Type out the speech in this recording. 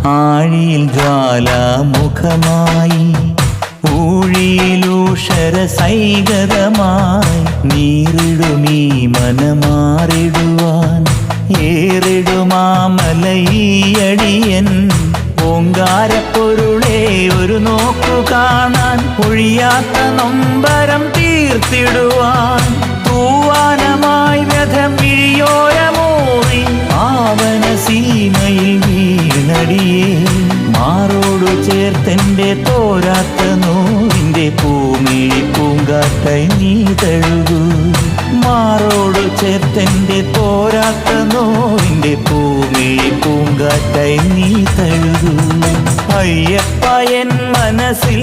ആഴിയിൽ ജ്വാലാമുഖമായി ഊഴിയിലൂഷര സൈകതമായി നീറിടുമീ മനമാറിടുവാൻ ഏറിടുമാമലയടിയൻ ഓങ്കാരപ്പൊരുളേ ഒരു നോക്കു കാണാൻ ഒഴിയാത്ത നൊമ്പരം തീർത്തിടുവാൻ തൂവാനമായി വ്യഥം വിഴിയോരമൂറി പാവന സീമയിൽ വീണടിയേ മാറോടു ചേർത്തെൻ്റെ തോരാത്ത നോവിൻ്റെ പൂമിഴി പൂങ്കാറ്റായി നീ തഴുകൂ മാറോടു ചേർത്തെൻ്റെ തോരാത്ത നോവിൻ്റെ പൂമിഴി പൂങ്കാറ്റായി നീ തഴുകൂ അയ്യപ്പ എൻ മനസ്സിൽ